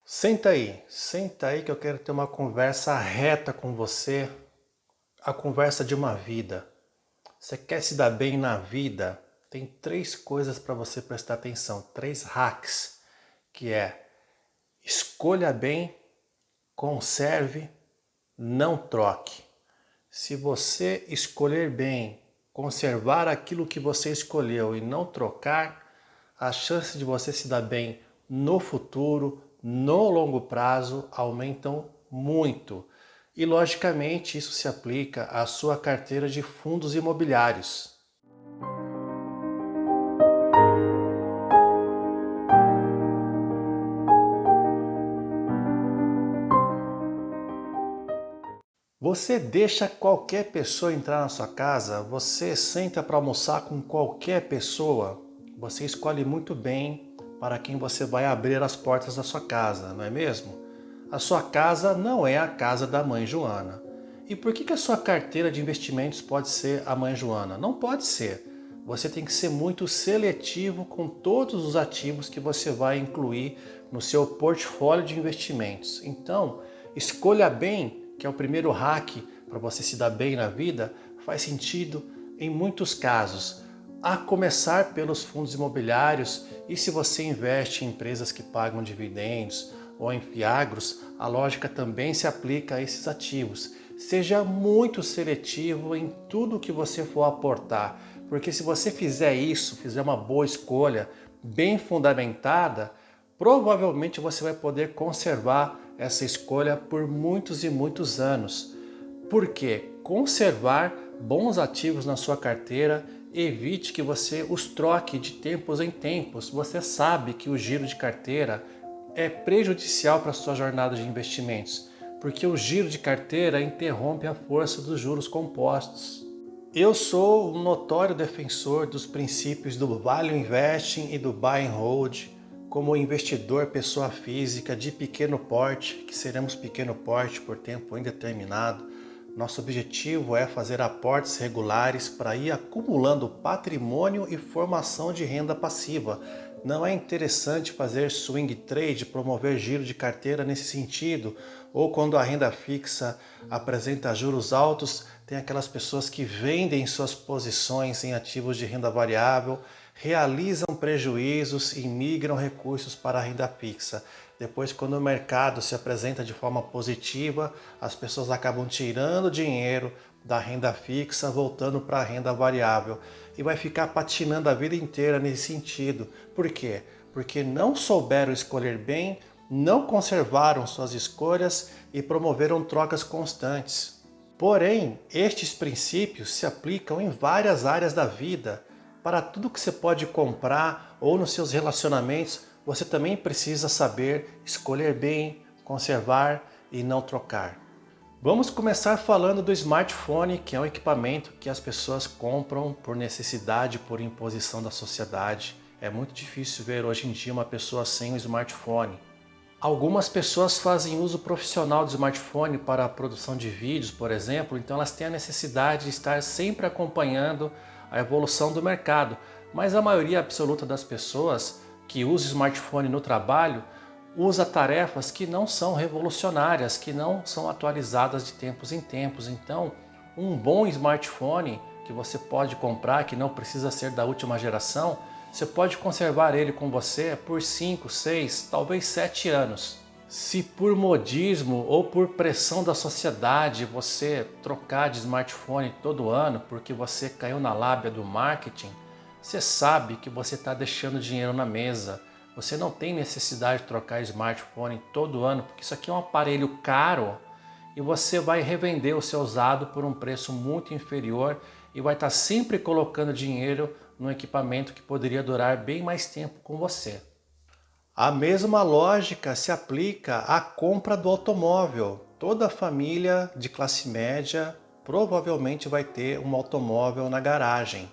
Senta aí que eu quero ter uma conversa reta com você, a conversa de uma vida. Você quer se dar bem na vida? Tem três coisas para você prestar atenção, três hacks, que é escolha bem, conserve, não troque. Se você escolher bem, conservar aquilo que você escolheu e não trocar, a chance de você se dar bem no futuro, no longo prazo, aumentam muito. E logicamente isso se aplica à sua carteira de fundos imobiliários. Você deixa qualquer pessoa entrar na sua casa, você senta para almoçar com qualquer pessoa, você escolhe muito bem para quem você vai abrir as portas da sua casa, não é mesmo? A sua casa não é a casa da mãe Joana. E por que a sua carteira de investimentos pode ser a mãe Joana? Não pode ser. Você tem que ser muito seletivo com todos os ativos que você vai incluir no seu portfólio de investimentos. Então, escolha bem, que é o primeiro hack para você se dar bem na vida, faz sentido em muitos casos. A começar pelos fundos imobiliários, e se você investe em empresas que pagam dividendos ou em fiagros, a lógica também se aplica a esses ativos. Seja muito seletivo em tudo que você for aportar, porque se você fizer isso, fizer uma boa escolha, bem fundamentada, provavelmente você vai poder conservar essa escolha por muitos e muitos anos. Por quê? Conservar bons ativos na sua carteira, evite que você os troque de tempos em tempos. Você sabe que o giro de carteira é prejudicial para a sua jornada de investimentos, porque o giro de carteira interrompe a força dos juros compostos. Eu sou um notório defensor dos princípios do Value Investing e do Buy and Hold, como investidor pessoa física de pequeno porte, que seremos pequeno porte por tempo indeterminado. Nosso objetivo é fazer aportes regulares para ir acumulando patrimônio e formação de renda passiva. Não é interessante fazer swing trade, promover giro de carteira nesse sentido, ou quando a renda fixa apresenta juros altos, tem aquelas pessoas que vendem suas posições em ativos de renda variável, realizam prejuízos e migram recursos para a renda fixa. Depois, quando o mercado se apresenta de forma positiva, as pessoas acabam tirando dinheiro da renda fixa, voltando para a renda variável. E vai ficar patinando a vida inteira nesse sentido. Por quê? Porque não souberam escolher bem, não conservaram suas escolhas e promoveram trocas constantes. Porém, estes princípios se aplicam em várias áreas da vida. Para tudo que você pode comprar ou nos seus relacionamentos, você também precisa saber escolher bem, conservar e não trocar. Vamos começar falando do smartphone, que é um equipamento que as pessoas compram por necessidade, por imposição da sociedade. É muito difícil ver hoje em dia uma pessoa sem um smartphone. Algumas pessoas fazem uso profissional do smartphone para a produção de vídeos, por exemplo, então elas têm a necessidade de estar sempre acompanhando a evolução do mercado. Mas a maioria absoluta das pessoas que usa o smartphone no trabalho usa tarefas que não são revolucionárias, que não são atualizadas de tempos em tempos. Então, um bom smartphone que você pode comprar, que não precisa ser da última geração, você pode conservar ele com você por 5, 6, talvez 7 anos. Se por modismo ou por pressão da sociedade você trocar de smartphone todo ano porque você caiu na lábia do marketing, você sabe que você está deixando dinheiro na mesa. Você não tem necessidade de trocar smartphone todo ano, porque isso aqui é um aparelho caro e você vai revender o seu usado por um preço muito inferior e vai estar sempre colocando dinheiro num equipamento que poderia durar bem mais tempo com você. A mesma lógica se aplica à compra do automóvel. Toda família de classe média provavelmente vai ter um automóvel na garagem.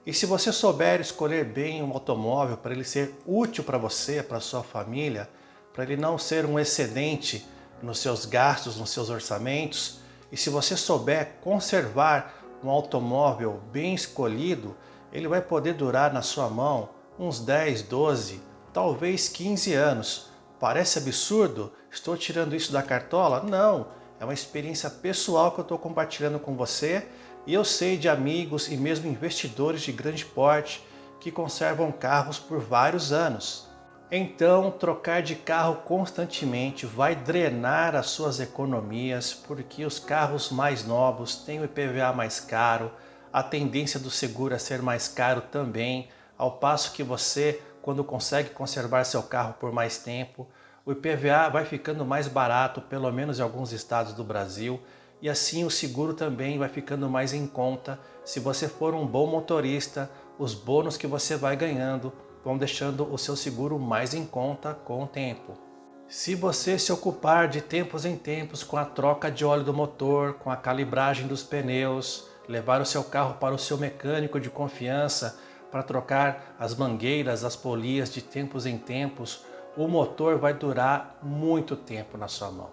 E se você souber escolher bem um automóvel para ele ser útil para você, para sua família, para ele não ser um excedente nos seus gastos, nos seus orçamentos, e se você souber conservar um automóvel bem escolhido, ele vai poder durar na sua mão uns 10, 12, talvez 15 anos. Parece absurdo? Estou tirando isso da cartola? Não, é uma experiência pessoal que eu estou compartilhando com você e eu sei de amigos e mesmo investidores de grande porte que conservam carros por vários anos. Então, trocar de carro constantemente vai drenar as suas economias, porque os carros mais novos têm o IPVA mais caro, a tendência do seguro é ser mais caro também, ao passo que você, quando consegue conservar seu carro por mais tempo, o IPVA vai ficando mais barato, pelo menos em alguns estados do Brasil, e assim o seguro também vai ficando mais em conta. Se você for um bom motorista, os bônus que você vai ganhando vão deixando o seu seguro mais em conta com o tempo. Se você se ocupar de tempos em tempos com a troca de óleo do motor, com a calibragem dos pneus, levar o seu carro para o seu mecânico de confiança para trocar as mangueiras, as polias de tempos em tempos, o motor vai durar muito tempo na sua mão.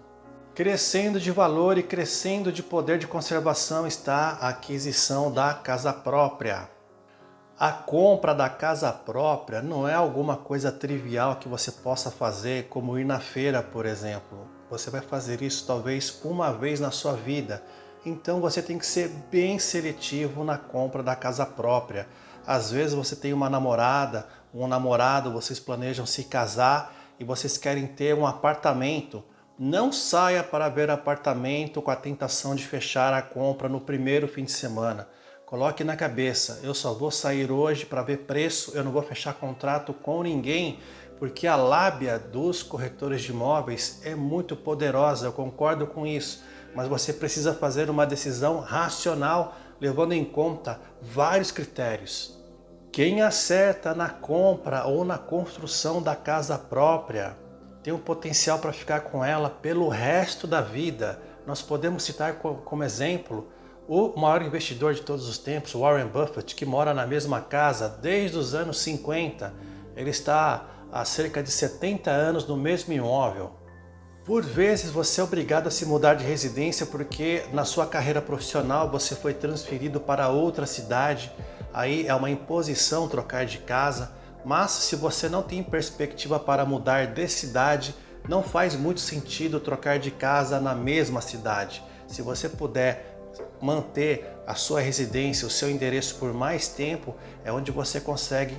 Crescendo de valor e crescendo de poder de conservação está a aquisição da casa própria. A compra da casa própria não é alguma coisa trivial que você possa fazer, como ir na feira, por exemplo. Você vai fazer isso talvez uma vez na sua vida. Então você tem que ser bem seletivo na compra da casa própria. Às vezes você tem uma namorada, um namorado, vocês planejam se casar e vocês querem ter um apartamento. Não saia para ver apartamento com a tentação de fechar a compra no primeiro fim de semana. Coloque na cabeça, eu só vou sair hoje para ver preço, eu não vou fechar contrato com ninguém, porque a lábia dos corretores de imóveis é muito poderosa, eu concordo com isso, mas você precisa fazer uma decisão racional, levando em conta vários critérios. Quem acerta na compra ou na construção da casa própria tem um potencial para ficar com ela pelo resto da vida. Nós podemos citar como exemplo o maior investidor de todos os tempos, Warren Buffett, que mora na mesma casa desde os anos 50. Ele está há cerca de 70 anos no mesmo imóvel. Por vezes você é obrigado a se mudar de residência porque na sua carreira profissional você foi transferido para outra cidade. Aí é uma imposição trocar de casa. Mas se você não tem perspectiva para mudar de cidade, não faz muito sentido trocar de casa na mesma cidade. Se você puder manter a sua residência, o seu endereço por mais tempo, é onde você consegue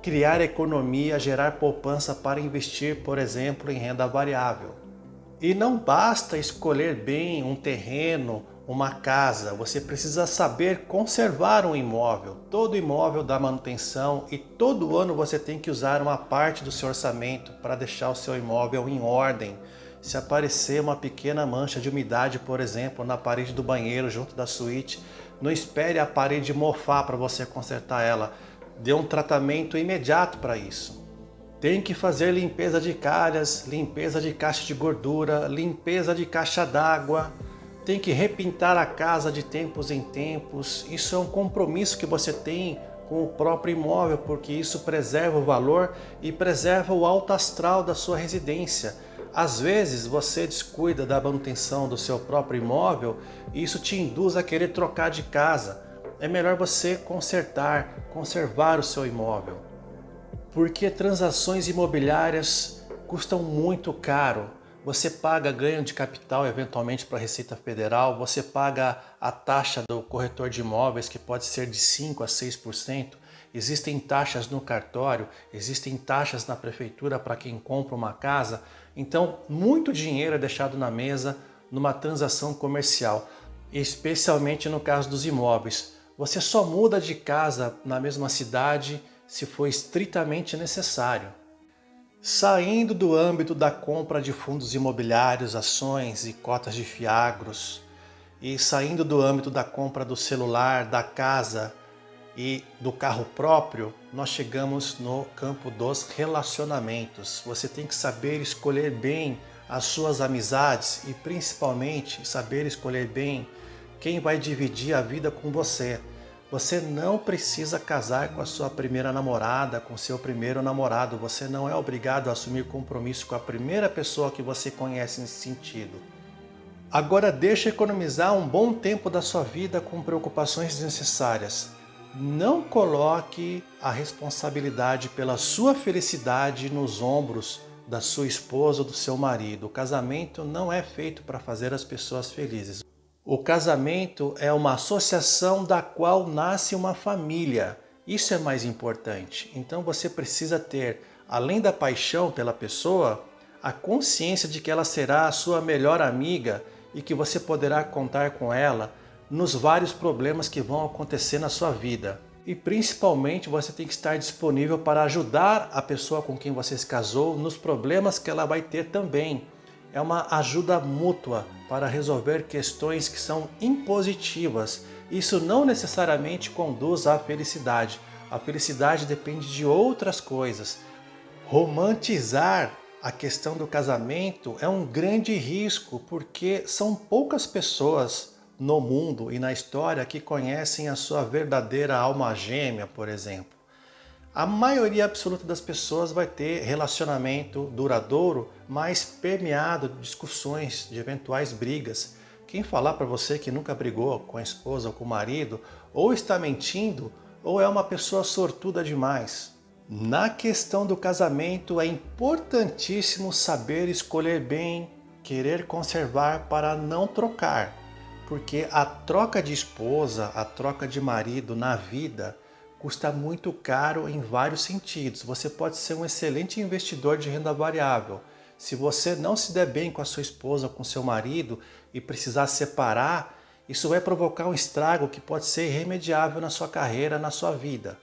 criar economia, gerar poupança para investir, por exemplo, em renda variável. E não basta escolher bem um terreno, uma casa, você precisa saber conservar um imóvel. Todo imóvel dá manutenção e todo ano você tem que usar uma parte do seu orçamento para deixar o seu imóvel em ordem. Se aparecer uma pequena mancha de umidade, por exemplo, na parede do banheiro junto da suíte, não espere a parede mofar para você consertar ela. Dê um tratamento imediato para isso. Tem que fazer limpeza de calhas, limpeza de caixa de gordura, limpeza de caixa d'água. Tem que repintar a casa de tempos em tempos. Isso é um compromisso que você tem com o próprio imóvel, porque isso preserva o valor e preserva o alto astral da sua residência. Às vezes você descuida da manutenção do seu próprio imóvel e isso te induz a querer trocar de casa. É melhor você conservar o seu imóvel. Porque transações imobiliárias custam muito caro. Você paga ganho de capital eventualmente para a Receita Federal, você paga a taxa do corretor de imóveis que pode ser de 5 a 6%. Existem taxas no cartório, existem taxas na prefeitura para quem compra uma casa. Então, muito dinheiro é deixado na mesa numa transação comercial, especialmente no caso dos imóveis. Você só muda de casa na mesma cidade se for estritamente necessário. Saindo do âmbito da compra de fundos imobiliários, ações e cotas de fiagros, e saindo do âmbito da compra do celular, da casa e do carro próprio, nós chegamos no campo dos relacionamentos. Você tem que saber escolher bem as suas amizades e principalmente saber escolher bem quem vai dividir a vida com você. Você não precisa casar com a sua primeira namorada, com seu primeiro namorado. Você não é obrigado a assumir compromisso com a primeira pessoa que você conhece nesse sentido. Agora deixa economizar um bom tempo da sua vida com preocupações desnecessárias. Não coloque a responsabilidade pela sua felicidade nos ombros da sua esposa ou do seu marido. O casamento não é feito para fazer as pessoas felizes. O casamento é uma associação da qual nasce uma família. Isso é mais importante. Então você precisa ter, além da paixão pela pessoa, a consciência de que ela será a sua melhor amiga e que você poderá contar com ela nos vários problemas que vão acontecer na sua vida. E principalmente você tem que estar disponível para ajudar a pessoa com quem você se casou nos problemas que ela vai ter também. É uma ajuda mútua para resolver questões que são impositivas. Isso não necessariamente conduz à felicidade. A felicidade depende de outras coisas. Romantizar a questão do casamento é um grande risco, porque são poucas pessoas no mundo e na história que conhecem a sua verdadeira alma gêmea, por exemplo. A maioria absoluta das pessoas vai ter relacionamento duradouro, mas permeado de discussões, de eventuais brigas. Quem falar para você que nunca brigou com a esposa ou com o marido, ou está mentindo, ou é uma pessoa sortuda demais. Na questão do casamento é importantíssimo saber escolher bem, querer conservar para não trocar, porque a troca de esposa, a troca de marido na vida custa muito caro em vários sentidos. Você pode ser um excelente investidor de renda variável. Se você não se der bem com a sua esposa ou com seu marido e precisar separar, isso vai provocar um estrago que pode ser irremediável na sua carreira, na sua vida.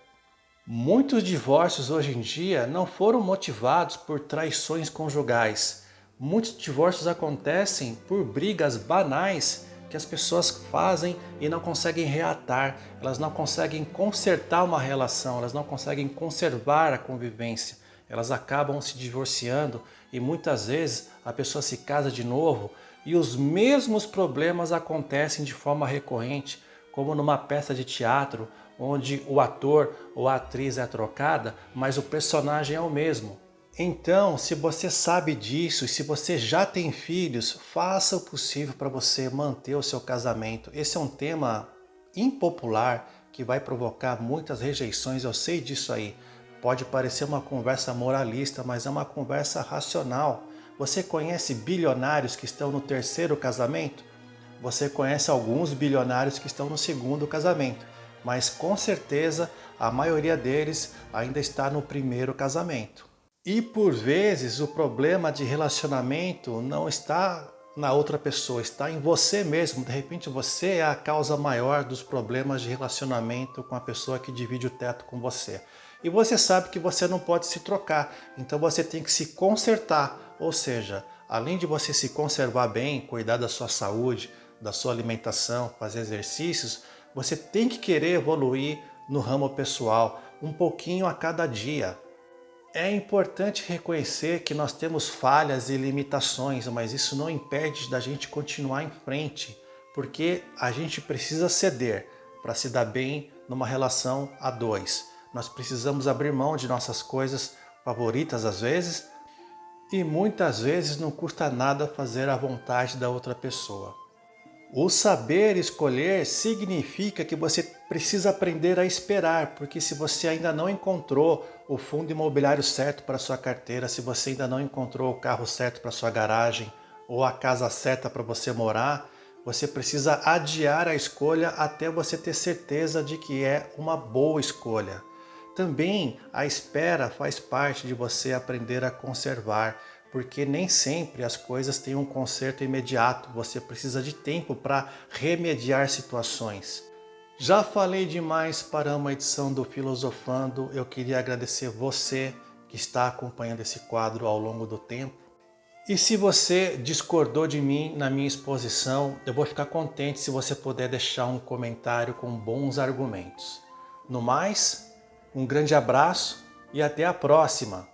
Muitos divórcios hoje em dia não foram motivados por traições conjugais. Muitos divórcios acontecem por brigas banais que as pessoas fazem e não conseguem reatar, elas não conseguem consertar uma relação, elas não conseguem conservar a convivência, elas acabam se divorciando e muitas vezes a pessoa se casa de novo e os mesmos problemas acontecem de forma recorrente, como numa peça de teatro, onde o ator ou a atriz é trocada, mas o personagem é o mesmo. Então, se você sabe disso e se você já tem filhos, faça o possível para você manter o seu casamento. Esse é um tema impopular que vai provocar muitas rejeições, eu sei disso aí. Pode parecer uma conversa moralista, mas é uma conversa racional. Você conhece bilionários que estão no terceiro casamento? Você conhece alguns bilionários que estão no segundo casamento, mas com certeza a maioria deles ainda está no primeiro casamento. E por vezes o problema de relacionamento não está na outra pessoa, está em você mesmo. De repente você é a causa maior dos problemas de relacionamento com a pessoa que divide o teto com você. E você sabe que você não pode se trocar, então você tem que se consertar. Ou seja, além de você se conservar bem, cuidar da sua saúde, da sua alimentação, fazer exercícios, você tem que querer evoluir no ramo pessoal, um pouquinho a cada dia. É importante reconhecer que nós temos falhas e limitações, mas isso não impede da gente continuar em frente, porque a gente precisa ceder para se dar bem numa relação a dois. Nós precisamos abrir mão de nossas coisas favoritas às vezes, e muitas vezes não custa nada fazer a vontade da outra pessoa. O saber escolher significa que você precisa aprender a esperar, porque se você ainda não encontrou o fundo imobiliário certo para sua carteira, se você ainda não encontrou o carro certo para sua garagem ou a casa certa para você morar, você precisa adiar a escolha até você ter certeza de que é uma boa escolha. Também a espera faz parte de você aprender a conservar, porque nem sempre as coisas têm um conserto imediato, você precisa de tempo para remediar situações. Já falei demais para uma edição do Filosofando, eu queria agradecer você que está acompanhando esse quadro ao longo do tempo. E se você discordou de mim na minha exposição, eu vou ficar contente se você puder deixar um comentário com bons argumentos. No mais, um grande abraço e até a próxima!